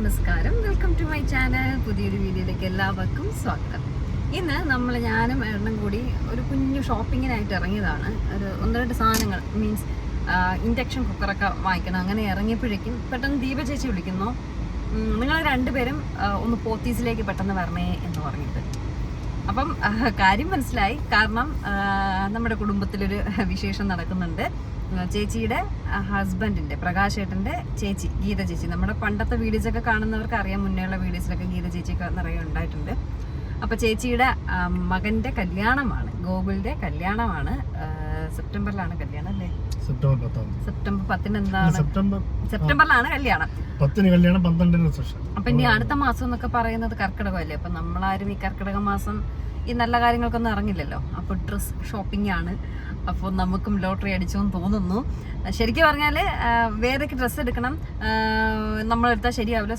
നമസ്കാരം, welcome to my channel. പുതിയൊരു വീഡിയോയിലേക്ക് എല്ലാവർക്കും സ്വാഗതം. ഇന്ന് ഞാനും ഏട്ടനും കൂടി ഒരു കുഞ്ഞു ഷോപ്പിങ്ങിനായിട്ട് ഇറങ്ങിയതാണ്. ഒരു ഒന്ന് രണ്ട് സാധനങ്ങൾ മീൻസ് ഇൻഡക്ഷൻ കുക്കറൊക്കെ വാങ്ങിക്കണം. അങ്ങനെ ഇറങ്ങിയപ്പോഴേക്കും പെട്ടെന്ന് ദീപ ചേച്ചി വിളിക്കുന്നു, നിങ്ങൾ രണ്ടുപേരും ഒന്ന് പോത്തീസിലേക്ക് പെട്ടെന്ന് വരണേ എന്ന് പറഞ്ഞിട്ട്. അപ്പം കാര്യം മനസ്സിലായി. കാരണം നമ്മുടെ കുടുംബത്തിലൊരു വിശേഷം നടക്കുന്നുണ്ട്. ചേച്ചിയുടെ ഹസ്ബൻഡിൻ്റെ പ്രകാശേട്ടൻ്റെ ചേച്ചി ഗീത ചേച്ചി, നമ്മുടെ പണ്ടത്തെ വീഡിയോസൊക്കെ കാണുന്നവർക്ക് അറിയാം, മുന്നേയുള്ള വീഡിയോസിലൊക്കെ ഗീത ചേച്ചിയൊക്കെ നിറയെ ഉണ്ടായിട്ടുണ്ട്. അപ്പോൾ ചേച്ചിയുടെ മകൻ്റെ കല്യാണമാണ്, ഗോകുലിൻ്റെ കല്യാണമാണ്. സെപ്റ്റംബറിലാണ് കല്യാണം അല്ലേ? സെപ്റ്റംബർ 10 എന്താണ്? സെപ്റ്റംബറിലാണ് കല്യാണം. 10 കല്യാണം, 12 റിസപ്ഷൻ. അപ്പം ഇനി അടുത്ത മാസം എന്നൊക്കെ പറയുന്നത് കർക്കിടകമല്ലേ. അപ്പം നമ്മളാരും ഈ കർക്കിടക മാസം ഈ നല്ല കാര്യങ്ങൾക്കൊന്നും ഇറങ്ങില്ലല്ലോ. അപ്പോൾ ഡ്രസ് ഷോപ്പിംഗ് ആണ്. അപ്പോൾ നമുക്കും ലോട്ടറി അടിച്ചോന്ന് തോന്നുന്നു. ശരിക്കും പറഞ്ഞാൽ വേദയ്ക്ക് ഡ്രസ്സ് എടുക്കണം, നമ്മളെടുത്താൽ ശരിയാവില്ല.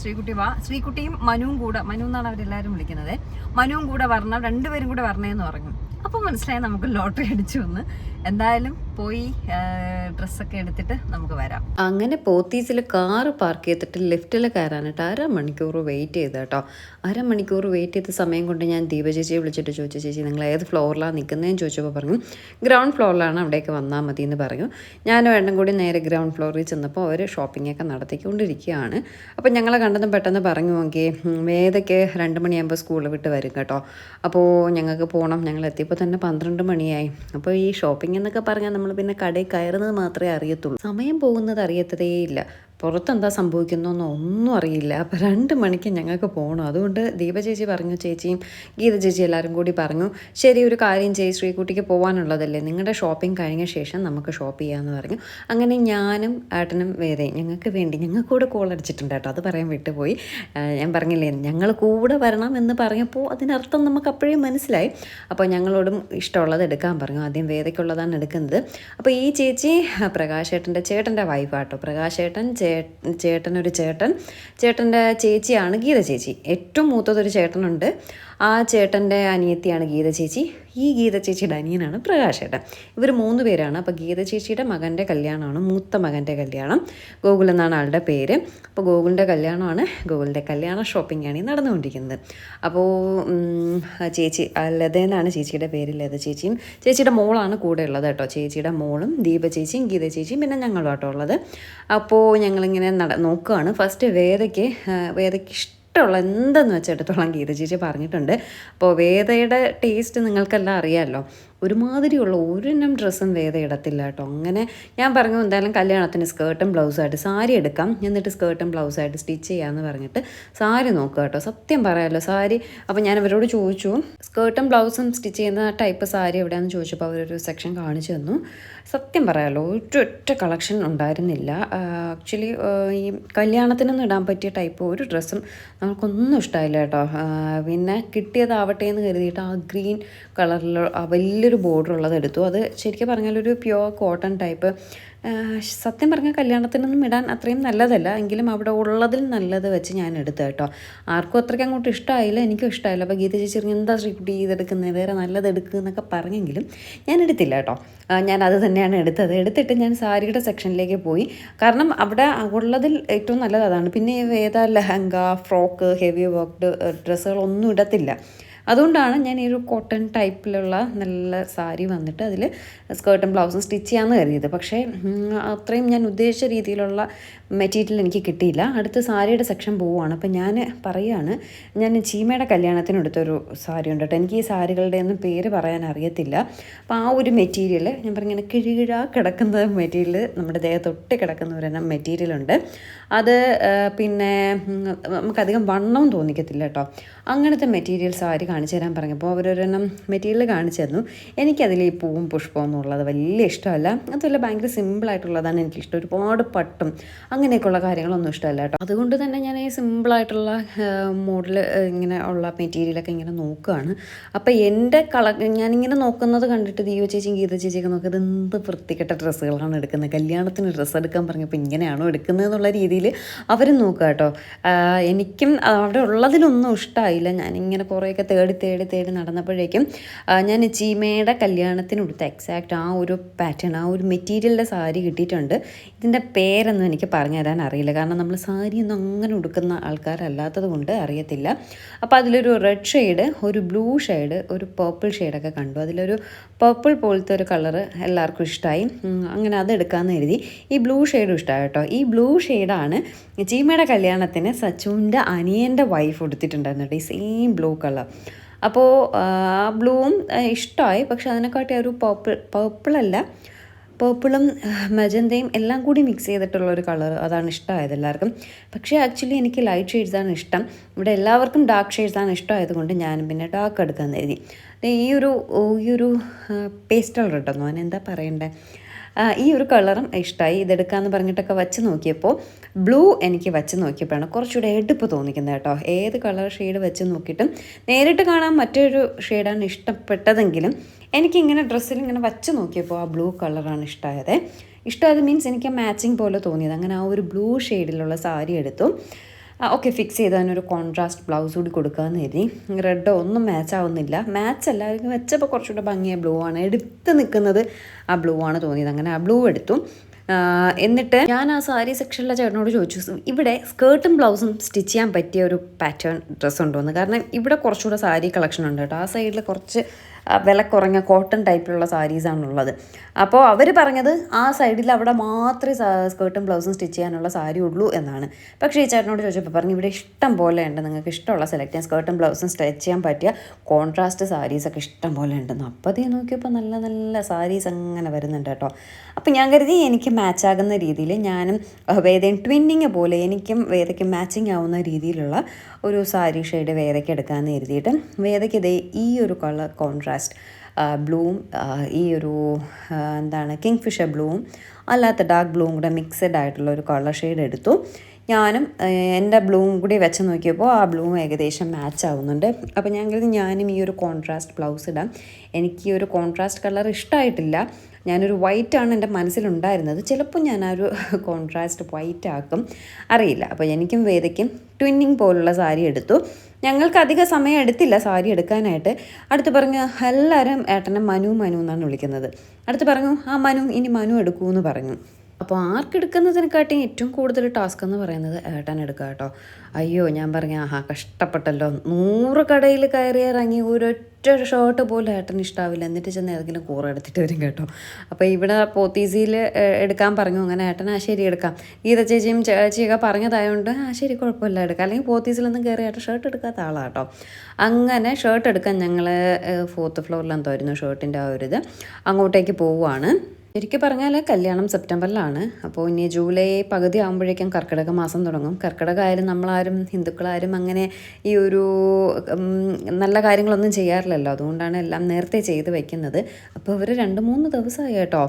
ശ്രീകുട്ടിയും മനുവും കൂടെ, മനു എന്നാണ് അവരെല്ലാവരും വിളിക്കുന്നത്, മനുവും കൂടെ വരണം, രണ്ടുപേരും കൂടെ വരണേന്ന് പറഞ്ഞു. അപ്പോൾ മനസ്സിലായി നമുക്ക് ലോട്ടറി അടിച്ചു എന്ന്. എന്തായാലും പോയി ഡ്രസ്സൊക്കെ എടുത്തിട്ട് നമുക്ക് വരാം. അങ്ങനെ പോത്തീസിൽ കാറ് പാർക്ക് ചെയ്തിട്ട് ലിഫ്റ്റിൽ കയറാനായിട്ട് അരമണിക്കൂർ വെയിറ്റ് ചെയ്ത് കേട്ടോ. അരമണിക്കൂർ വെയിറ്റ് ചെയ്ത സമയം കൊണ്ട് ഞാൻ ദീപ ചേച്ചിയെ വിളിച്ചിട്ട് ചോദിച്ചു, ചേച്ചി നിങ്ങൾ ഏത് ഫ്ലോറിലാണ് നിൽക്കുന്നതെന്ന് ചോദിച്ചപ്പോൾ പറഞ്ഞു ഗ്രൗണ്ട് ഫ്ലോറിലാണ്, അവിടേക്ക് വന്നാൽ മതി എന്ന് പറഞ്ഞു. ഞാനും ഏട്ടനും കൂടി നേരെ ഗ്രൗണ്ട് ഫ്ലോറിൽ ചെന്നപ്പോൾ അവർ ഷോപ്പിങ്ങൊക്കെ നടത്തിക്കൊണ്ടിരിക്കുകയാണ്. അപ്പോൾ ഞങ്ങളെ കണ്ടതും പെട്ടെന്ന് പറഞ്ഞു, നോക്കി വേദയ്ക്ക് 2 മണിയാകുമ്പോൾ സ്കൂളിൽ വിട്ട് വരും കേട്ടോ. അപ്പോൾ ഞങ്ങൾക്ക് പോകണം. ഞങ്ങൾ എത്തിയപ്പോൾ തന്നെ 12 മണിയായി. അപ്പോൾ ഈ ഷോപ്പിംഗ് എന്നൊക്കെ പറഞ്ഞാൽ നമ്മൾ പിന്നെ കടയിൽ കയറുന്നത് മാത്രമേ അറിയത്തുള്ളൂ, സമയം പോകുന്നത് അറിയത്തതേയില്ല. പുറത്തെന്താ സംഭവിക്കുന്നതെന്നോ ഒന്നും അറിയില്ല. അപ്പോൾ 2 മണിക്ക് ഞങ്ങൾക്ക് പോകണം. അതുകൊണ്ട് ദീപ ചേച്ചി പറഞ്ഞു, ചേച്ചിയും ഗീത ചേച്ചി എല്ലാവരും കൂടി പറഞ്ഞു, ശരി ഒരു കാര്യം ചെയ്യ്, ശ്രീകുട്ടിക്ക് പോകാനുള്ളതല്ലേ, നിങ്ങളുടെ ഷോപ്പിംഗ് കഴിഞ്ഞ ശേഷം നമുക്ക് ഷോപ്പ് ചെയ്യാമെന്ന് പറഞ്ഞു. അങ്ങനെ ഞാനും ഏട്ടനും വേദയും ഞങ്ങൾക്ക് വേണ്ടി കൂടെ കോൾ അടിച്ചിട്ടുണ്ട് കേട്ടോ. അത് പറയാൻ വിട്ടുപോയി. ഞാൻ പറഞ്ഞില്ലേ ഞങ്ങൾ കൂടെ വരണം എന്ന് പറഞ്ഞപ്പോൾ അതിനർത്ഥം നമുക്ക് അപ്പോഴേ മനസ്സിലായി. അപ്പോൾ ഞങ്ങളോടും ഇഷ്ടമുള്ളത് എടുക്കാൻ പറഞ്ഞു. ആദ്യം വേദയ്ക്കുള്ളതാണ് എടുക്കുന്നത്. അപ്പോൾ ഈ ചേച്ചി പ്രകാശേട്ടൻ്റെ ചേട്ടൻ്റെ വൈഫാട്ടോ. പ്രകാശേട്ടൻ ചേട്ടനൊരു ചേട്ടൻ്റെ ചേച്ചിയാണ് ഗീത ചേച്ചി. ഏറ്റവും മൂത്തതൊരു ചേട്ടനുണ്ട്, ആ ചേട്ടൻ്റെ അനിയത്തിയാണ് ഗീത ചേച്ചി. ഈ ഗീത ചേച്ചിയുടെ അനിയനാണ് പ്രകാശേട്ടൻ. ഇവർ 3 പേരാണ്. അപ്പോൾ ഗീത ചേച്ചിയുടെ മകൻ്റെ കല്യാണമാണ്, മൂത്ത മകൻ്റെ കല്യാണം. ഗോകുൽ എന്നാണ് ആളുടെ പേര്. അപ്പോൾ ഗോകുലിൻ്റെ കല്യാണമാണ്. ഗോകുലിൻ്റെ കല്യാണ ഷോപ്പിംഗാണ് ഈ നടന്നുകൊണ്ടിരിക്കുന്നത്. അപ്പോൾ ചേച്ചി ലത എന്നാണ് ചേച്ചിയുടെ പേര്. ലത ചേച്ചിയും ചേച്ചിയുടെ മോളാണ് കൂടെ ഉള്ളത് കേട്ടോ. ചേച്ചിയുടെ മോളും ദീപ ചേച്ചിയും ഗീത ചേച്ചിയും പിന്നെ ഞങ്ങളും ആട്ടോ ഉള്ളത്. അപ്പോൾ ഞങ്ങളിങ്ങനെ നോക്കുകയാണ്. ഫസ്റ്റ് വേദയ്ക്ക് ഇഷ്ടമുള്ള എന്തെന്ന് വെച്ചാൽ എടുത്തോളം ഗീത ചേച്ചി പറഞ്ഞിട്ടുണ്ട്. അപ്പോൾ വേദയുടെ ടേസ്റ്റ് നിങ്ങൾക്കെല്ലാം അറിയാമല്ലോ. ഒരുമാതിരിയുള്ള ഒരെണ്ണം ഡ്രസ്സും വേദ ഇടത്തില്ല കേട്ടോ. അങ്ങനെ ഞാൻ പറഞ്ഞു എന്തായാലും കല്യാണത്തിന് സ്കേർട്ടും ബ്ലൗസായിട്ട് സാരി എടുക്കാം, എന്നിട്ട് സ്കേർട്ടും ബ്ലൗസായിട്ട് സ്റ്റിച്ച് ചെയ്യാമെന്ന് പറഞ്ഞിട്ട് സാരി നോക്കുക കേട്ടോ. സത്യം പറയാമല്ലോ സാരി. അപ്പോൾ ഞാൻ അവരോട് ചോദിച്ചു സ്കേർട്ടും ബ്ലൗസും സ്റ്റിച്ച് ചെയ്യുന്ന ടൈപ്പ് സാരി എവിടെയാണെന്ന് ചോദിച്ചപ്പോൾ അവരൊരു സെക്ഷൻ കാണിച്ചു തന്നു. സത്യം പറയാമല്ലോ ഒറ്റ കളക്ഷൻ ഉണ്ടായിരുന്നില്ല. ആക്ച്വലി ഈ കല്യാണത്തിനൊന്നും ഇടാൻ പറ്റിയ ടൈപ്പ് ഒരു ഡ്രസ്സും നമുക്കൊന്നും ഇഷ്ടമായില്ല കേട്ടോ. പിന്നെ കിട്ടിയതാവട്ടെ എന്ന് കരുതിയിട്ട് ആ ഗ്രീൻ കളറിൽ വലിയൊരു ബോർഡർ ഉള്ളത് എടുത്തു. അത് ശരിക്കും പറഞ്ഞാൽ ഒരു പ്യുവർ കോട്ടൺ ടൈപ്പ്. സത്യം പറഞ്ഞാൽ കല്യാണത്തിനൊന്നും ഇടാൻ അത്രയും നല്ലതല്ല, എങ്കിലും അവിടെ ഉള്ളതിൽ നല്ലത് വെച്ച് ഞാൻ എടുത്തു കേട്ടോ. ആർക്കും അത്രയ്ക്ക് അങ്ങോട്ട് ഇഷ്ടമായില്ല, എനിക്കും ഇഷ്ടമായില്ല. അപ്പോൾ ഗീത ചേച്ചി എന്താ ശ്രീകുട്ടി ഇതെടുക്കുന്നത്, വേറെ നല്ലത് എടുക്കുക എന്നൊക്കെ പറഞ്ഞെങ്കിലും ഞാൻ എടുത്തില്ല കേട്ടോ. ഞാൻ അത് തന്നെയാണ് എടുത്തിട്ട് ഞാൻ സാരിയുടെ സെക്ഷനിലേക്ക് പോയി. കാരണം അവിടെ ഉള്ളതിൽ ഏറ്റവും നല്ലത് അതാണ്. പിന്നെ വേദ ലെഹങ്ക, ഫ്രോക്ക്, ഹെവി വർക്ക്ഡ് ഡ്രസ്സുകളൊന്നും ഇടത്തില്ല. അതുകൊണ്ടാണ് ഞാൻ ഈ ഒരു കോട്ടൺ ടൈപ്പിലുള്ള നല്ല സാരി വന്നിട്ട് അതിൽ സ്കേർട്ടും ബ്ലൗസും സ്റ്റിച്ച് ചെയ്യാമെന്ന് കരുതിയത്. പക്ഷേ അത്രയും ഞാൻ ഉദ്ദേശിച്ച രീതിയിലുള്ള മെറ്റീരിയൽ എനിക്ക് കിട്ടിയില്ല. അടുത്ത സാരിയുടെ സെക്ഷൻ പോവുകയാണ്. അപ്പം ഞാൻ പറയുകയാണ്, ഞാൻ ചീമയുടെ കല്യാണത്തിന് എടുത്തൊരു സാരി ഉണ്ട് കേട്ടോ. എനിക്ക് ഈ സാരികളുടെ ഒന്നും പേര് പറയാൻ അറിയത്തില്ല. അപ്പോൾ ആ ഒരു മെറ്റീരിയൽ ഞാൻ പറഞ്ഞിങ്ങനെ കിഴുകിഴാ കിടക്കുന്ന മെറ്റീരിയൽ, നമ്മുടെ ദേഹത്തൊട്ട് കിടക്കുന്ന ഒരെണ്ണം മെറ്റീരിയലുണ്ട്. അത് പിന്നെ നമുക്കധികം വണ്ണവും തോന്നിക്കത്തില്ല കേട്ടോ. അങ്ങനത്തെ മെറ്റീരിയൽ സാരി കാണിച്ചു തരാൻ പറഞ്ഞപ്പോൾ അവരൊരെണ്ണം മെറ്റീരിയൽ കാണിച്ചു തന്നു. എനിക്കതിൽ ഈ പൂവും പുഷ്പവും എന്നുള്ളത് വലിയ ഇഷ്ടമല്ല. അതുപോലെ ഭയങ്കര സിമ്പിളായിട്ടുള്ളതാണ് എനിക്കിഷ്ടം. ഒരുപാട് പട്ടും അങ്ങനെയൊക്കെയുള്ള കാര്യങ്ങളൊന്നും ഇഷ്ടമല്ല കേട്ടോ. അതുകൊണ്ട് തന്നെ ഞാൻ ഈ സിമ്പിളായിട്ടുള്ള മോഡൽ ഇങ്ങനെ ഉള്ള മെറ്റീരിയലൊക്കെ ഇങ്ങനെ നോക്കുകയാണ്. അപ്പോൾ എൻ്റെ ഞാനിങ്ങനെ നോക്കുന്നത് കണ്ടിട്ട് ദീപ ചേച്ചിയും ഗീത ചേച്ചിയൊക്കെ നോക്കിയത് എന്ത് വൃത്തികെട്ട ഡ്രസ്സുകളാണ് എടുക്കുന്നത്, കല്യാണത്തിന് ഡ്രസ്സ് എടുക്കാൻ പറഞ്ഞപ്പോൾ ഇങ്ങനെയാണോ എടുക്കുന്നത് എന്നുള്ള രീതിയിൽ അവരും നോക്കുക കേട്ടോ. എനിക്കും അവിടെ ഉള്ളതിലൊന്നും ഇഷ്ടമായില്ല. ഞാനിങ്ങനെ കുറേയൊക്കെ തേടി തേടി നടന്നപ്പോഴേക്കും ഞാൻ ചീമയുടെ കല്യാണത്തിന് കൊടുത്ത എക്സാക്റ്റ് ആ ഒരു പാറ്റേൺ, ആ ഒരു മെറ്റീരിയലിൻ്റെ സാരി കിട്ടിയിട്ടുണ്ട്. ഇതിൻ്റെ പേരൊന്നും എനിക്ക് പറഞ്ഞു തരാൻ അറിയില്ല, കാരണം നമ്മൾ സാരിയൊന്നും അങ്ങനെ ഉടുക്കുന്ന ആൾക്കാരല്ലാത്തത് കൊണ്ട് അറിയത്തില്ല. അപ്പോൾ അതിലൊരു റെഡ് ഷെയ്ഡ്, ഒരു ബ്ലൂ ഷെയ്ഡ്, ഒരു പേർപ്പിൾ ഷെയ്ഡൊക്കെ കണ്ടു. അതിലൊരു പേർപ്പിൾ പോലത്തെ ഒരു കളറ് എല്ലാവർക്കും ഇഷ്ടമായി. അങ്ങനെ അതെടുക്കാമെന്ന് കരുതി. ഈ ബ്ലൂ ഷെയ്ഡും ഇഷ്ടമായി കേട്ടോ. ഈ ബ്ലൂ ഷെയ്ഡാണ് ചീമയുടെ കല്യാണത്തിന് സച്ചുവിൻ്റെ അനിയൻ്റെ വൈഫ് കൊടുത്തിട്ടുണ്ടായിരുന്നു കേട്ടോ, ഈ സെയിം ബ്ലൂ കളർ. അപ്പോൾ ആ ബ്ലൂവും ഇഷ്ടമായി, പക്ഷെ അതിനെക്കാട്ടി ഒരു പേർപ്പിളല്ല, പേർപ്പിളും മജന്തയും എല്ലാം കൂടി മിക്സ് ചെയ്തിട്ടുള്ളൊരു കളർ, അതാണ് ഇഷ്ടമായത് എല്ലാവർക്കും. പക്ഷേ ആക്ച്വലി എനിക്ക് ലൈറ്റ് ഷെയ്ഡ്സാണ് ഇഷ്ടം. ഇവിടെ എല്ലാവർക്കും ഡാർക്ക് ഷെയ്ഡ്സാണ് ഇഷ്ടമായതുകൊണ്ട് ഞാനും പിന്നെ ഡാർക്ക് എടുക്കാമെന്ന് കരുതി. ഈ ഒരു പേസ്റ്റൽ റെഡ് ഒന്നും അതിനെന്താ പറയണ്ടേ, ഈ ഒരു കളറും ഇഷ്ടമായി. ഇതെടുക്കാമെന്ന് പറഞ്ഞിട്ടൊക്കെ വച്ച് നോക്കിയപ്പോൾ ബ്ലൂ എനിക്ക് വച്ച് നോക്കിയപ്പോഴാണ് കുറച്ചുകൂടെ എടുപ്പ് തോന്നിക്കുന്നത് കേട്ടോ. ഏത് കളർ ഷെയ്ഡ് വെച്ച് നോക്കിയിട്ടും നേരിട്ട് കാണാൻ മറ്റൊരു ഷെയ്ഡാണ് ഇഷ്ടപ്പെട്ടതെങ്കിലും എനിക്കിങ്ങനെ ഡ്രസ്സിൽ ഇങ്ങനെ വച്ച് നോക്കിയപ്പോൾ ആ ബ്ലൂ കളറാണ് ഇഷ്ടമായത് മീൻസ് എനിക്ക് മാച്ചിങ് പോലെ തോന്നിയത്. അങ്ങനെ ആ ഒരു ബ്ലൂ ഷെയ്ഡിലുള്ള സാരി എടുത്തു. ഓക്കെ, ഫിക്സ് ചെയ്ത് അതിനൊരു കോൺട്രാസ്റ്റ് ബ്ലൗസ് കൂടി കൊടുക്കാമെന്ന് കരുതി. റെഡ് ഒന്നും മാച്ച് ആവുന്നില്ല, മാച്ചല്ല, വെച്ചപ്പോൾ കുറച്ചുകൂടെ ഭംഗിയ ബ്ലൂ ആണ്, എടുത്ത് നിൽക്കുന്നത് ആ ബ്ലൂ ആണ് തോന്നിയത്. അങ്ങനെ ആ ബ്ലൂ എടുത്തു. എന്നിട്ട് ഞാൻ ആ സാരി സെക്ഷനിലെ ചേട്ടനോട് ചോദിച്ചു, ഇവിടെ സ്കേർട്ടും ബ്ലൗസും സ്റ്റിച്ച് ചെയ്യാൻ പറ്റിയ ഒരു പാറ്റേൺ ഡ്രസ്സ് ഉണ്ടോയെന്ന്. കാരണം ഇവിടെ കുറച്ചുകൂടെ സാരി കളക്ഷൻ ഉണ്ട് കേട്ടോ. ആ സൈഡിൽ കുറച്ച് വില കുറഞ്ഞ കോട്ടൺ ടൈപ്പിലുള്ള സാരീസാണുള്ളത്. അപ്പോൾ അവർ പറഞ്ഞത് ആ സൈഡിൽ അവിടെ മാത്രമേ സ്കേർട്ടും ബ്ലൗസും സ്റ്റിച്ച് ചെയ്യാനുള്ള സാരി ഉള്ളൂ എന്നാണ്. പക്ഷേ ഈ ചേട്ടനോട് ചോദിച്ചപ്പോൾ പറഞ്ഞു ഇവിടെ ഇഷ്ടം പോലെ ഉണ്ട്, നിങ്ങൾക്ക് ഇഷ്ടമുള്ള സെലക്ട് ചെയ്യാൻ, സ്കേർട്ടും ബ്ലൗസും സ്റ്റിച്ച് ചെയ്യാൻ പറ്റിയ കോൺട്രാസ്റ്റ് സാരീസൊക്കെ ഇഷ്ടം പോലെ ഉണ്ടെന്ന്. അപ്പോൾ അതേ നോക്കിയപ്പോൾ നല്ല നല്ല സാരീസ് അങ്ങനെ വരുന്നുണ്ട് കേട്ടോ. അപ്പോൾ ഞാൻ കരുതി എനിക്ക് മാച്ചാകുന്ന രീതിയിൽ ഞാനും വേദയും ട്വിന്നിങ് പോലെ എനിക്കും വേദയ്ക്കും മാച്ചിങ് ആവുന്ന രീതിയിലുള്ള ഒരു സാരി ഷെയ്ഡ് വേദയ്ക്ക് എടുക്കാമെന്ന് കരുതിയിട്ട് വേദയ്ക്ക് ഇതേ ഈ ഒരു കളർ കോൺട്രാസ്റ്റ് ബ്ലൂവും ഈ ഒരു എന്താണ് കിങ് ഫിഷർ ബ്ലൂവും അല്ലാത്ത ഡാർക്ക് ബ്ലൂവും കൂടെ മിക്സഡ് ആയിട്ടുള്ള ഒരു കളർ ഷെയ്ഡ് എടുത്തു. ഞാനും എൻ്റെ ബ്ലൂവും കൂടി വെച്ച് നോക്കിയപ്പോൾ ആ ബ്ലൂ ഏകദേശം മാച്ച് ആവുന്നുണ്ട്. അപ്പോൾ ഞാൻ കരുതി ഞാനും ഈ ഒരു കോൺട്രാസ്റ്റ് ബ്ലൗസ് ഇടാം. എനിക്ക് ഈ ഒരു കോൺട്രാസ്റ്റ് കളർ ഇഷ്ടമായിട്ടില്ല. ഞാനൊരു വൈറ്റാണ് എൻ്റെ മനസ്സിലുണ്ടായിരുന്നത്. ചിലപ്പോൾ ഞാൻ ആ ഒരു കോൺട്രാസ്റ്റ് വൈറ്റ് ആക്കും, അറിയില്ല. അപ്പോൾ എനിക്കും വേദയ്ക്കും ട്വിന്നിങ് പോലുള്ള സാരി എടുത്തു. ഞങ്ങൾക്ക് അധിക സമയം എടുത്തില്ല സാരി എടുക്കാനായിട്ട്. അടുത്ത് പറഞ്ഞു എല്ലാവരും ഏട്ടനെ മനു എന്നാണ് വിളിക്കുന്നത്. അടുത്ത് പറഞ്ഞു ആ മനു, ഇനി മനു എടുക്കൂ എന്ന് പറഞ്ഞു. അപ്പോൾ ആർക്കെടുക്കുന്നതിനെക്കാട്ടിയും ഏറ്റവും കൂടുതൽ ടാസ്ക് എന്ന് പറയുന്നത് ഏട്ടൻ എടുക്കുക കേട്ടോ. അയ്യോ, ഞാൻ പറഞ്ഞു ആഹാ കഷ്ടപ്പെട്ടല്ലോ, 100 കടയിൽ കയറി ഇറങ്ങി ഒരൊറ്റ ഷർട്ട് പോലും ഏട്ടന് ഇഷ്ടാവില്ല, എന്നിട്ട് ചെന്ന് ഏതെങ്കിലും കൂറ എടുത്തിട്ട് വരും കേട്ടോ. അപ്പോൾ ഇവിടെ പോത്തീസിയിൽ എടുക്കാൻ പറഞ്ഞു. അങ്ങനെ ഏട്ടൻ ആ ശരി എടുക്കാം, ഗീത ചേച്ചിയും ചേച്ചിയൊക്കെ പറഞ്ഞതായതുകൊണ്ട് ആ ശരി കുഴപ്പമില്ല എടുക്കാം, അല്ലെങ്കിൽ പോത്തീസിലൊന്നും കയറി ഏട്ടൻ ഷർട്ട് എടുക്കാത്ത ആളാണ് കേട്ടോ. അങ്ങനെ ഷർട്ട് എടുക്കാൻ ഞങ്ങൾ 4th ഫ്ലോറിലെന്തോ ആയിരുന്നു ഷർട്ടിൻ്റെ ആ ഒരു ഇത്, അങ്ങോട്ടേക്ക് പോവുകയാണ്. ശരിക്കും പറഞ്ഞാൽ കല്യാണം സെപ്റ്റംബറിലാണ്. അപ്പോൾ ഇനി ജൂലൈ പകുതി ആകുമ്പോഴേക്കും കർക്കിടക മാസം തുടങ്ങും. കർക്കിടകമായാലും നമ്മളാരും ഹിന്ദുക്കളാരും അങ്ങനെ ഈ ഒരു നല്ല കാര്യങ്ങളൊന്നും ചെയ്യാറില്ലല്ലോ, അതുകൊണ്ടാണ് എല്ലാം നേരത്തെ ചെയ്ത് വയ്ക്കുന്നത്. അപ്പോൾ അവർ 2-3 ദിവസമായി കേട്ടോ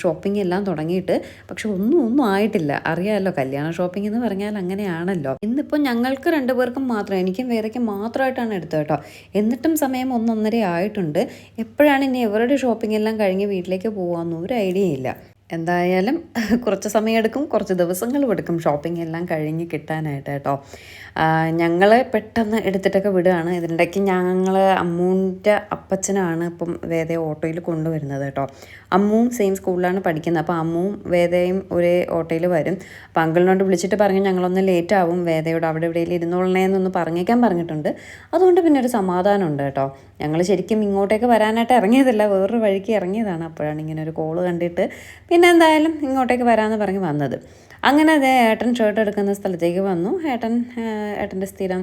ഷോപ്പിംഗ് എല്ലാം തുടങ്ങിയിട്ട്. പക്ഷെ ഒന്നും ആയിട്ടില്ല. അറിയാമല്ലോ കല്യാണ ഷോപ്പിംഗ് എന്ന് പറഞ്ഞാൽ അങ്ങനെയാണല്ലോ. ഇന്നിപ്പോൾ ഞങ്ങൾക്ക് 2 പേർക്കും മാത്രം, എനിക്കും വേദയ്ക്കും മാത്രമായിട്ടാണ് എടുത്തത് കേട്ടോ. എന്നിട്ടും സമയം 1-1:30 ആയിട്ടുണ്ട്. എപ്പോഴാണ് ഇനി ഇവരുടെ ഷോപ്പിംഗ് എല്ലാം കഴിഞ്ഞ് വീട്ടിലേക്ക് പോകാമെന്ന് ഒരു ഐഡിയ ഇല്ല. എന്തായാലും കുറച്ച് സമയം എടുക്കും, കുറച്ച് ദിവസങ്ങളും എടുക്കും ഷോപ്പിംഗ് എല്ലാം കഴിഞ്ഞ് കിട്ടാനായിട്ട് കേട്ടോ. ഞങ്ങൾ പെട്ടെന്ന് എടുത്തിട്ടൊക്കെ വിടുകയാണ്. ഇതിനിടയ്ക്ക് ഞങ്ങൾ അമ്മൂൻ്റെ അപ്പച്ചനാണ് ഇപ്പം വേദയെ ഓട്ടോയിൽ കൊണ്ടുവരുന്നത് കേട്ടോ. അമ്മുവും സെയിം സ്കൂളിലാണ് പഠിക്കുന്നത്. അപ്പോൾ അമ്മുവും വേദയും ഒരേ ഓട്ടോയിൽ വരും. അപ്പോൾ അങ്കിളിനോട് വിളിച്ചിട്ട് പറഞ്ഞു ഞങ്ങളൊന്ന് ലേറ്റ് ആവും, വേദയോട് അവിടെ എവിടെയെങ്കിലും ഇരുന്നോളണേന്നൊന്ന് പറഞ്ഞേക്കാൻ പറഞ്ഞിട്ടുണ്ട്. അതുകൊണ്ട് പിന്നെ ഒരു സമാധാനമുണ്ട് കേട്ടോ. ഞങ്ങൾ ശരിക്കും ഇങ്ങോട്ടേക്ക് വരാനായിട്ട് ഇറങ്ങിയതല്ല, വേറൊരു വഴിക്ക് ഇറങ്ങിയതാണ്. അപ്പോഴാണ് ഇങ്ങനെ ഒരു കോള് കണ്ടിട്ട് പിന്നെ എന്തായാലും ഇങ്ങോട്ടേക്ക് വരാമെന്ന് പറഞ്ഞ് വന്നത്. അങ്ങനെ അതേ ഏട്ടൻ ഷർട്ട് എടുക്കുന്ന സ്ഥലത്തേക്ക് വന്നു. ഏട്ടൻ്റെ സ്ഥിരം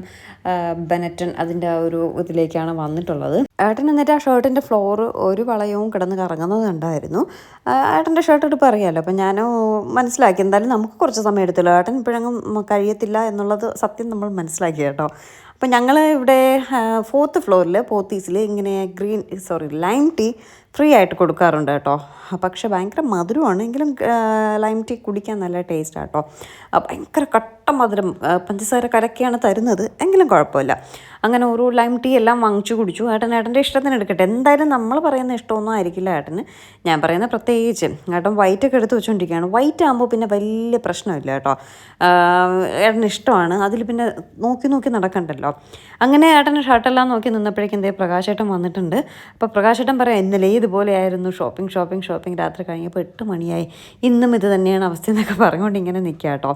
ബെനറ്റൺ അതിൻ്റെ ആ ഒരു ഇതിലേക്കാണ് വന്നിട്ടുള്ളത്. ഏട്ടൻ എന്നിട്ട് ആ ഷർട്ടിൻ്റെ ഫ്ലോറ് ഒരു വളയവും കിടന്ന് കറങ്ങുന്നത് കണ്ടായിരുന്നു. ഏട്ടൻ്റെ ഷർട്ട് എടുപ്പ് അറിയാമല്ലോ. അപ്പം ഞാൻ മനസ്സിലാക്കി എന്തായാലും നമുക്ക് കുറച്ച് സമയം എടുത്തല്ലോ, ഏട്ടൻ ഇപ്പോഴങ്ങും കഴിയത്തില്ല എന്നുള്ളത് സത്യം നമ്മൾ മനസ്സിലാക്കി കേട്ടോ. അപ്പം ഞങ്ങൾ ഇവിടെ 4th ഫ്ലോറിൽ പോത്തീസിൽ ഇങ്ങനെ ലൈം ടീ ഫ്രീ ആയിട്ട് കൊടുക്കാറുണ്ട് കേട്ടോ. പക്ഷേ ഭയങ്കര മധുരമാണ്, എങ്കിലും ലൈം ടീ കുടിക്കാൻ നല്ല ടേസ്റ്റാണ് കേട്ടോ. ഭയങ്കര മധുരം, പഞ്ചസാര കലക്കിയാണ് തരുന്നത്, എങ്കിലും കുഴപ്പമില്ല. അങ്ങനെ ഒരു ലൈം ടീ എല്ലാം വാങ്ങിച്ചു കുടിച്ചു. ഏട്ടൻ്റെ ഇഷ്ടത്തിന് എടുക്കട്ടെ. എന്തായാലും നമ്മൾ പറയുന്ന ഇഷ്ടമൊന്നും ആയിരിക്കില്ല ഏട്ടന്. ഞാൻ പറയുന്ന പ്രത്യേകിച്ച് ഏട്ടൻ വൈറ്റൊക്കെ എടുത്ത് വെച്ചുകൊണ്ടിരിക്കുകയാണ്. വൈറ്റ് ആകുമ്പോൾ പിന്നെ വലിയ പ്രശ്നമില്ല കേട്ടോ. ഏട്ടന് ഇഷ്ടമാണ്. അതിൽ പിന്നെ നോക്കി നോക്കി നടക്കണ്ടല്ലോ. അങ്ങനെ ഏട്ടൻ്റെ ഷർട്ടെല്ലാം നോക്കി നിന്നപ്പോഴേക്കും എന്തേ പ്രകാശേട്ടൻ വന്നിട്ടുണ്ട്. അപ്പോൾ പ്രകാശേട്ടൻ പറയാം, ഇന്നലെ ഇതുപോലെയായിരുന്നു ഷോപ്പിംഗ് രാത്രി കഴിഞ്ഞപ്പോൾ 8 മണിയായി, ഇന്നും ഇത് തന്നെയാണ് അവസ്ഥ എന്നൊക്കെ പറഞ്ഞുകൊണ്ട് ഇങ്ങനെ നിൽക്കുക കേട്ടോ.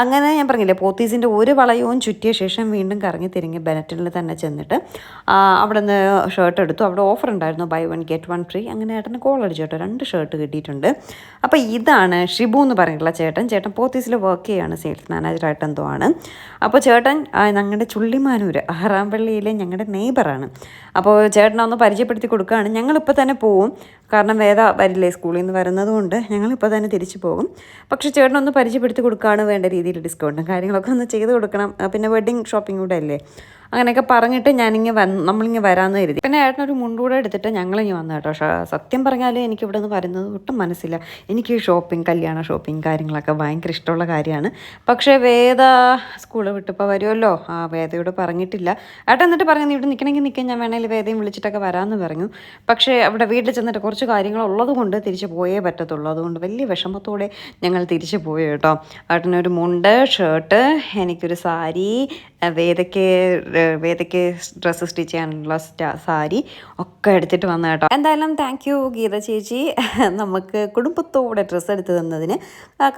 അങ്ങനെ ഞാൻ പറഞ്ഞില്ലേ, പോത്തീസിൻ്റെ ഒരു വളയവും ചുറ്റിയ ശേഷം വീണ്ടും കറങ്ങി തിരിഞ്ഞ് ബെനറ്റിൽ തന്നെ ചെന്നിട്ട് അവിടെ നിന്ന് ഷർട്ട് എടുത്തു. അവിടെ ഓഫർ ഉണ്ടായിരുന്നു, buy 1 get 1 free. അങ്ങനെ ഏട്ടന് കോൾ അടിച്ചു കേട്ടോ. 2 ഷർട്ട് കിട്ടിയിട്ടുണ്ട്. അപ്പോൾ ഇതാണ് ഷിബു എന്ന് പറഞ്ഞിട്ടുള്ള ചേട്ടൻ പോത്തീസിൽ വർക്ക് ചെയ്യുകയാണ്, സെയിൽസ് മാനേജറായിട്ട് എന്തോ ആണ്. അപ്പോൾ ചേട്ടൻ ഞങ്ങളുടെ ചുള്ളിമാനൂർ ആറാമ്പള്ളിയിലെ ഞങ്ങളുടെ നെയ്ബറാണ്. അപ്പോൾ ചേട്ടനൊന്ന് പരിചയപ്പെടുത്തി കൊടുക്കുകയാണ്. ഞങ്ങളിപ്പോൾ തന്നെ പോവും, കാരണം വേദ വരില്ലേ സ്കൂളിൽ നിന്ന് വരുന്നത് കൊണ്ട് ഞങ്ങളിപ്പോൾ തന്നെ തിരിച്ചു പോകും. പക്ഷേ ചേട്ടനൊന്ന് പരിചയപ്പെടുത്തി കൊടുക്കുകയാണ്, വേണ്ട രീതിയിൽ ഡിസ്കൗണ്ടും കാര്യങ്ങളൊക്കെ ഒന്ന് ചെയ്ത് കൊടുക്കണം. പിന്നെ വെഡ്ഡിങ് ഷോപ്പിംഗ് കൂടെ അല്ലേ, അങ്ങനെയൊക്കെ പറഞ്ഞിട്ട് നമ്മളിങ്ങനെ വരാമെന്ന് കരുതി. പിന്നെ ഏട്ടനൊരു മുണ്ടൂടെ എടുത്തിട്ട് ഞങ്ങളിങ്ങനെ വന്നു കേട്ടോ. സത്യം പറഞ്ഞാൽ എനിക്കിവിടെ നിന്ന് വരുന്നത് ഒട്ടും മനസ്സില്ല. എനിക്ക് കല്യാണ ഷോപ്പിംഗ് കാര്യങ്ങളൊക്കെ ഭയങ്കര ഇഷ്ടമുള്ള കാര്യമാണ്. പക്ഷേ വേദ സ്കൂൾ വിട്ടിപ്പോൾ വരുമല്ലോ, വേദയോട് പറഞ്ഞിട്ടില്ല. ഏട്ടൻ എന്നിട്ട് പറഞ്ഞു, ഇവിടെ നിൽക്കണമെങ്കിൽ നിൽക്കാൻ, ഞാൻ വേണമെങ്കിൽ വേദയും വിളിച്ചിട്ടൊക്കെ വരാമെന്ന് പറഞ്ഞു. പക്ഷേ അവിടെ വീട്ടിൽ ചെന്നിട്ട് കുറച്ച് കാര്യങ്ങളുള്ളത് കൊണ്ട് തിരിച്ച് പോയേ പറ്റത്തുള്ളൂ. അതുകൊണ്ട് വലിയ വിഷമത്തോടെ ഞങ്ങൾ തിരിച്ച് പോയി കേട്ടോ. ഏട്ടനൊരു മുണ്ട്, ഷർട്ട്, എനിക്കൊരു സാരി, വേദയ്ക്ക് ഡ്രസ്സ് സ്റ്റിച്ച് ചെയ്യാനുള്ള സാരി ഒക്കെ എടുത്തിട്ട് വന്നു കേട്ടോ. എന്തായാലും താങ്ക് യു ഗീത ചേച്ചി, നമുക്ക് കുടുംബത്തോടെ ഡ്രസ്സ് എടുത്ത് തന്നതിന്.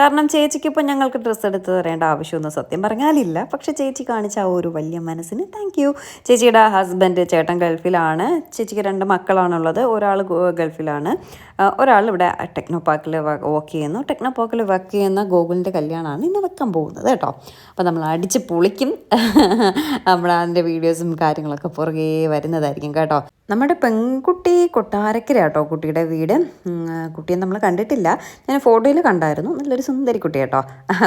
കാരണം ചേച്ചിക്ക് ഇപ്പോൾ ഞങ്ങൾക്ക് ഡ്രസ്സ് എടുത്ത് തരേണ്ട ആവശ്യമൊന്നും സത്യം പറഞ്ഞാലില്ല. പക്ഷെ ചേച്ചി കാണിച്ച ആ ഒരു വലിയ മനസ്സിന് താങ്ക് യു. ചേച്ചിയുടെ ഹസ്ബൻഡ് ചേട്ടൻ ഗൾഫിലാണ്. ചേച്ചിക്ക് 2 മക്കളാണുള്ളത്. ഒരാൾ ഗൾഫിലാണ്, ഒരാൾ ഇവിടെ ടെക്നോ പാർക്കിൽ വർക്ക് ചെയ്യുന്നു. ടെക്നോ പാർക്കിൽ വർക്ക് ചെയ്യുന്ന ഗോകുലിൻ്റെ കല്യാണമാണ് ഇന്ന് വെക്കാൻ പോകുന്നത് കേട്ടോ. അപ്പോൾ നമ്മൾ അടിച്ച് പൊളിക്കും. നമ്മൾ അതിൻ്റെ വീഡിയോസും കാര്യങ്ങളൊക്കെ പുറകെ വരുന്നതായിരിക്കും കേട്ടോ. നമ്മുടെ പെൺകുട്ടി കൊട്ടാരക്കര കേട്ടോ കുട്ടിയുടെ വീട്. കുട്ടിയെ നമ്മൾ കണ്ടിട്ടില്ല, ഞാൻ ഫോട്ടോയിൽ കണ്ടായിരുന്നു. നല്ലൊരു സുന്ദരി കുട്ടി കേട്ടോ.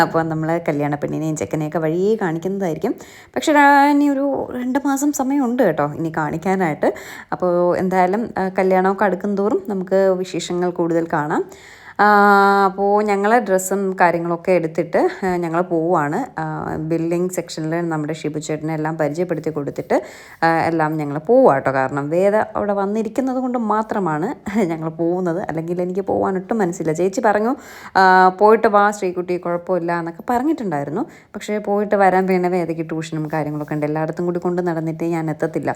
അപ്പോൾ നമ്മൾ കല്യാണ പെണ്ണിനെയും ചെക്കനെയൊക്കെ വഴിയേ കാണിക്കുന്നതായിരിക്കും. പക്ഷേ ഇനി ഒരു 2 മാസം സമയമുണ്ട് കേട്ടോ ഇനി കാണിക്കാനായിട്ട്. അപ്പോൾ എന്തായാലും കല്യാണമൊക്കെ അടുക്കും തോറും നമുക്ക് വിശേഷങ്ങൾ കൂടുതൽ കാണാം. അപ്പോൾ ഞങ്ങൾ ഡ്രസ്സും കാര്യങ്ങളൊക്കെ എടുത്തിട്ട് ഞങ്ങൾ പോവുകയാണ്. ബില്ലിംഗ് സെക്ഷനിൽ നമ്മുടെ ഷിബു ചേട്ടനെ എല്ലാം പരിചയപ്പെടുത്തി കൊടുത്തിട്ട് എല്ലാം ഞങ്ങൾ പോവുക കേട്ടോ. കാരണം വേദ അവിടെ വന്നിരിക്കുന്നത് കൊണ്ട് മാത്രമാണ് ഞങ്ങൾ പോകുന്നത്, അല്ലെങ്കിൽ എനിക്ക് പോകാനൊട്ടും മനസ്സില്ല. ചേച്ചി പറഞ്ഞു പോയിട്ട് വാ ശ്രീകുട്ടി, കുഴപ്പമില്ല എന്നൊക്കെ പറഞ്ഞിട്ടുണ്ടായിരുന്നു. പക്ഷേ പോയിട്ട് വരാൻ വേണ്ട വേദയ്ക്ക് ട്യൂഷനും കാര്യങ്ങളൊക്കെ ഉണ്ട്. എല്ലായിടത്തും കൂടി കൊണ്ട് നടന്നിട്ട് ഞാൻ എത്തത്തില്ല.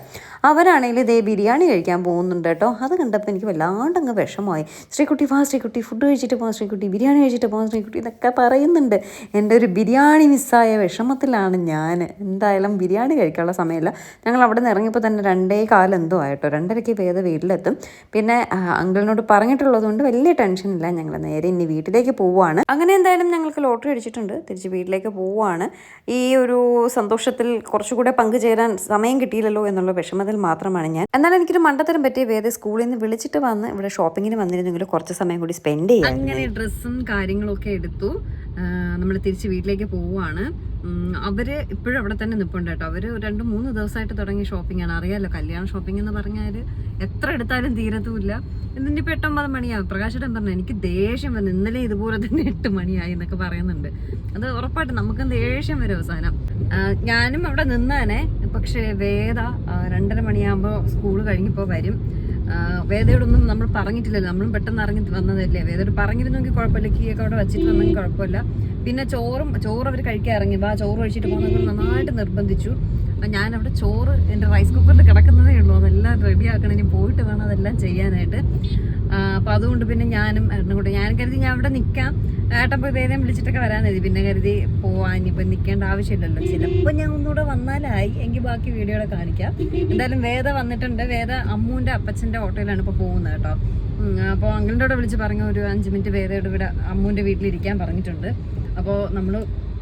അവരാണെങ്കിൽ ഇതേ ബിരിയാണി കഴിക്കാൻ പോകുന്നുണ്ട് കേട്ടോ. അത് കണ്ടപ്പോൾ എനിക്ക് വല്ലാണ്ടങ്ങ് വിഷമമായി. ശ്രീകുട്ടി വാ ശ്രീകുട്ടി, ഫുഡ് കഴിച്ചിട്ട് പോകാം ശ്രീകുട്ടി, ബിരിയാണി കഴിച്ചിട്ട് പോകാം ശ്രീകുട്ടി എന്നൊക്കെ പറയുന്നുണ്ട്. എൻ്റെ ഒരു ബിരിയാണി മിസ്സായ വിഷമത്തിലാണ് ഞാൻ. എന്തായാലും ബിരിയാണി കഴിക്കാനുള്ള സമയമില്ല. ഞങ്ങൾ അവിടെ നിന്ന് ഇറങ്ങിയപ്പോൾ തന്നെ 2:15 എന്തോ ആയിട്ടോ. 2:30 വേദ വീട്ടിലെത്തും. പിന്നെ അങ്കിളിനോട് പറഞ്ഞിട്ടുള്ളത് കൊണ്ട് വലിയ ടെൻഷനില്ല. ഞങ്ങൾ നേരെ ഇനി വീട്ടിലേക്ക് പോവുകയാണ്. അങ്ങനെ എന്തായാലും ഞങ്ങൾക്ക് ലോട്ടറി അടിച്ചിട്ടുണ്ട്, തിരിച്ച് വീട്ടിലേക്ക് പോവുകയാണ്. ഈ ഒരു സന്തോഷത്തിൽ കുറച്ചുകൂടെ പങ്കുചേരാൻ സമയം കിട്ടിയില്ലല്ലോ എന്നുള്ള വിഷമത്തിൽ മാത്രമാണ് ഞാൻ. എന്നാലും എനിക്കൊരു മണ്ടത്തരം പറ്റി, വേദ സ്കൂളിൽ നിന്ന് വിളിച്ചിട്ട് വന്ന് ഇവിടെ ഷോപ്പിങ്ങിന് വന്നിരുന്നെങ്കിൽ കുറച്ച് സമയം കൂടി സ്പെൻഡ് ചെയ്യാം. അങ്ങനെ ഡ്രസ്സും കാര്യങ്ങളൊക്കെ എടുത്തു നമ്മൾ തിരിച്ച് വീട്ടിലേക്ക് പോവുകയാണ്. അവര് ഇപ്പോഴും അവിടെ തന്നെ നിൽപ്പുണ്ട് കേട്ടോ. അവര് 2-3 ദിവസമായിട്ട് തുടങ്ങിയ ഷോപ്പിംഗ് ആണ്. അറിയാലോ, കല്യാണ ഷോപ്പിംഗ് എന്ന് പറഞ്ഞാൽ എത്ര എടുത്താലും തീരത്തുമില്ല. എന്നിപ്പോൾ 8-9 മണിയാവും. പ്രകാശേട്ടൻ പറഞ്ഞു എനിക്ക് ദേഷ്യം വന്നു, ഇന്നലെ ഇതുപോലെ തന്നെ 8 മണിയായി എന്നൊക്കെ പറയുന്നുണ്ട്. അത് ഉറപ്പായിട്ട് നമുക്ക് ദേഷ്യം വരും അവസാനം. ഞാനും അവിടെ നിന്നാനെ. പക്ഷേ വേദ 2:30 മണിയാകുമ്പോൾ സ്കൂൾ കഴിഞ്ഞപ്പോൾ വരും. വേദയോടൊന്നും നമ്മൾ പറഞ്ഞിട്ടില്ലല്ലോ, നമ്മളും പെട്ടെന്ന് ഇറങ്ങി വന്നതല്ലേ. വേദയോട് പറഞ്ഞിരുന്നെങ്കിൽ കുഴപ്പമില്ല, കീയൊക്കെ അവിടെ വെച്ചിട്ട് വന്നെങ്കിൽ കുഴപ്പമില്ല. പിന്നെ ചോറ് അവർ കഴിക്കാൻ ഇറങ്ങി, ചോറ് കഴിച്ചിട്ട് പോകുന്നത് നന്നായിട്ട് നിർബന്ധിച്ചു. അപ്പം ഞാനവിടെ ചോറ് എൻ്റെ റൈസ് കുക്കറിൽ കിടക്കുന്നതേ ഉള്ളൂ, അതെല്ലാം റെഡിയാക്കണം. ഇനി പോയിട്ട് വേണം അതെല്ലാം ചെയ്യാനായിട്ട്. അപ്പം അതുകൊണ്ട് പിന്നെ ഞാനും ഏട്ടനും കൂടെ ഞാൻ കരുതി ഞാൻ അവിടെ നിൽക്കാം, ഏട്ടൻ പോയി വേദം വിളിച്ചിട്ടൊക്കെ വരാൻ കരുതി. പിന്നെ കരുതി പോവാൻ ഇനിയിപ്പോൾ നിൽക്കേണ്ട ആവശ്യമില്ലല്ലോ, ചിലപ്പോൾ ഞാൻ ഒന്നുകൂടെ വന്നാലായി, എങ്കിൽ ബാക്കി വീഡിയോയുടെ കാണിക്കാം. എന്തായാലും വേദ വന്നിട്ടുണ്ട്. വേദ അമ്മൂൻ്റെ അപ്പച്ചൻ്റെ ഓട്ടോയിലാണ് ഇപ്പോൾ പോകുന്നത് കേട്ടോ. അപ്പോൾ അങ്കിളിൻ്റെ കൂടെ വിളിച്ച് പറഞ്ഞു ഒരു 5 മിനിറ്റ് വേദയുടെ ഇവിടെ അമ്മൂൻ്റെ വീട്ടിലിരിക്കാൻ പറഞ്ഞിട്ടുണ്ട്. അപ്പോൾ നമ്മൾ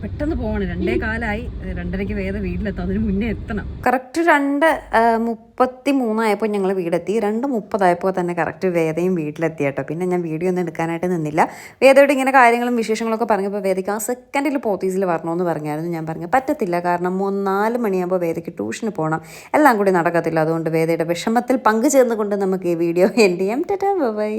പെട്ടെന്ന് പോകണം. 2:15 2:30 വേദ വീട്ടിലെത്താം, അതിന് മുന്നേ എത്തണം. കറക്റ്റ് 2:33 ആയപ്പോൾ ഞങ്ങൾ വീടെത്തി. 2:30 തന്നെ കറക്റ്റ് വേദയും വീട്ടിലെത്തി കേട്ടോ. പിന്നെ ഞാൻ വീഡിയോ ഒന്നും എടുക്കാനായിട്ട് നിന്നില്ല. വേദയോട് ഇങ്ങനെ കാര്യങ്ങളും വിശേഷങ്ങളൊക്കെ പറഞ്ഞപ്പോൾ വേദയ്ക്ക് ആ സെക്കൻഡിൽ പോത്തീസിൽ വരണമെന്ന് പറഞ്ഞായിരുന്നു. ഞാൻ പറഞ്ഞു പറ്റത്തില്ല, കാരണം 4 മണിയാകുമ്പോൾ വേദയ്ക്ക് ട്യൂഷന് പോകണം, എല്ലാം കൂടി നടക്കത്തില്ല. അതുകൊണ്ട് വേദയുടെ വിഷമത്തിൽ പങ്കുചേർന്നുകൊണ്ട് നമുക്ക് ഈ വീഡിയോ എൻഡ് ചെയ്യാം. Tata bye.